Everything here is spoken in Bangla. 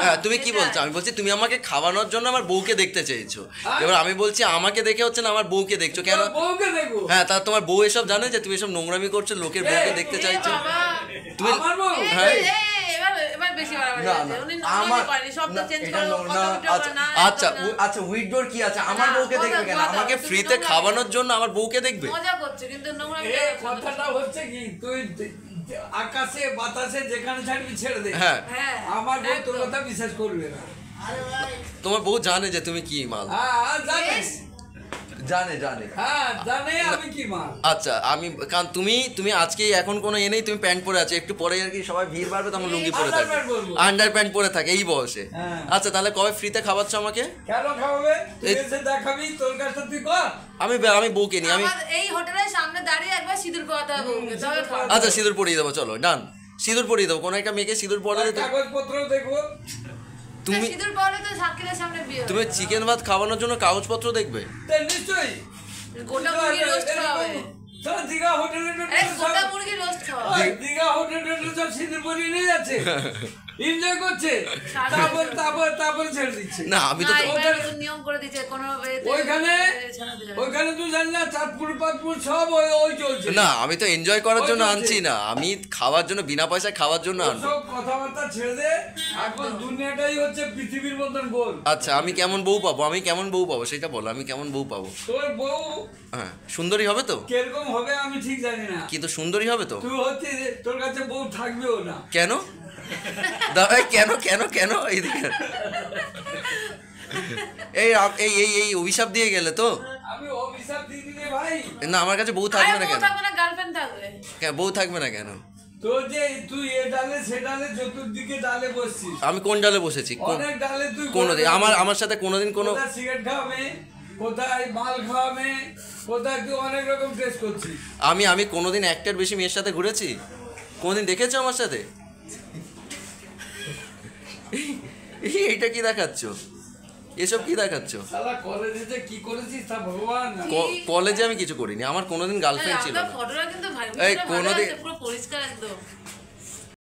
হ্যাঁ তুমি কি বলছো? আমি বলছি তুমি আমাকে খাওয়ানোর জন্য আমার বউকে দেখতে চেয়েছো, এবার আমি বলছি আমাকে দেখে হচ্ছে না আমার বউকে দেখছো কেন? হ্যাঁ তা তোমার বউ এসব জানে যে তুমি এসব নোংরামি করছো, লোকের বউকে দেখতে চাইছো তুমি? হ্যাঁ আচ্ছা আচ্ছা উইথড্রোর কি আছে? আমার বউকে দেখবে কেন? আমাকে ফ্রিতে খাওয়ানোর জন্য আমার বউকে দেখবে? কথাটা হচ্ছে কি, তুই আকাশে বাতাসে যেখানে ছাড়বি ছেড়ে দে, হ্যাঁ আমার বউ তোর কথা বিশ্বাস করবে না। তোমার বউ জানে যে তুমি কি মাল? হ্যাঁ জানে জানে জানে হ্যাঁ জানে আমি কি মাল। আচ্ছা আমি কারণ তুমি আজকে এখন কোনো এনেই তুমি প্যান্ট পরে আছো, একটু পরে আর কি সবাই ভিড় বাড়বে তখন লুঙ্গি পরে থাকে, আন্ডার প্যান্ট পরে থাকে এই বয়সে। আচ্ছা তাহলে কবে ফ্রিতে খাওয়াচ্ছ আমাকে? কেন খাওয়াবে? তুই এসে দেখাবি, তোর কাছে তুই কর। আমি বউকে নিয়ে আমি এই হোটেলের সামনে দাঁড়িয়ে একবার সিঁদুর পরাতে হবে বউকে, তবে খাওয়াবো। আচ্ছা সিঁদুর পরিয়ে দেবো, চলো ডান, সিঁদুর পরিয়ে দেবো, কোনো একটা মেয়েকে সিঁদুর পরালে কাগজপত্র দেখবো। তুমি সিঁদুর পরালে তো সাক্ষীদের সামনে বিয়ে হবে। তুমি চিকেন ভাত খাওয়ানোর জন্য কাগজপত্র দেখবে? নিশ্চয়ই গোটা মুরগি রোস্ট খাওয়াবে। দীঘা হোটেলে গোটা মুরগি রোস্ট খাওয়াবে। দীঘা হোটেলে সব সিঁদুর পরিয়ে নিয়ে যাচ্ছে, এনজয় করছে, তারপর ছেড়ে দিচ্ছে। না আমি তো নিয়ম করে দিচ্ছে কোনো ওইখানে তুই জানি না, চাঁদপুর পাতপুর সব ওই চলছে। না আমি তো এনজয় করার জন্য আনছি না, আমি খাওয়ার জন্য, বিনা পয়সায় খাওয়ার জন্য আনবো। সব কথাবার্তা ছেড়ে দে, এখন দুনিয়াটাই হচ্ছে পৃথিবীর মতন গোল। আচ্ছা আমি কেমন বউ পাবো? সেটা বলো, আমি কেমন বউ পাবো? তোর বউ হ্যাঁ সুন্দরী হবে তো? কিরকম হবে আমি ঠিক জানি না, কিন্তু সুন্দরী হবে তো? তুই হচ্ছে তোর কাছে বউ থাকবেও না। কেন দাদা কেন কেন কেন এইদিকে এই এই এই এই অভিশাপ দিয়ে গেলে তো? আমি অভিশাপ দিয়ে দিলে ভাই না আমার কাছে বউ থাকবে না কেন? গার্লফ্রেন্ড থাকবে কেন বউ থাকবে না কেন? তোর যে তুই এ ডালে সে ডালে চতুর্দিকে ডালে বসছিস। আমি কোন ডালে বসেছি? অনেক ডালে তুই কোনোদিন আমার সাথে কোনোদিন কোনো সিগারেট খাওয়াবে, কোথায় মাল খাওয়াবে, কোথায় তুই অনেক রকম টেস্ট করছিস। আমি কোনোদিন একটার বেশি মেয়ের সাথে ঘুরেছি? কোনোদিন দেখেছো আমার সাথে? এইটা কি দেখাচ্ছ? এসব কি দেখাচ্ছ? শালা কলেজে কি করেছিস তা ভগবান। কলেজে আমি কিছু করিনি, আমার কোনোদিন গার্লফ্রেন্ড ছিল না। ফটোটা কিন্তু ভাই এই কোনোদিন পুরো পরিষ্কার একদম।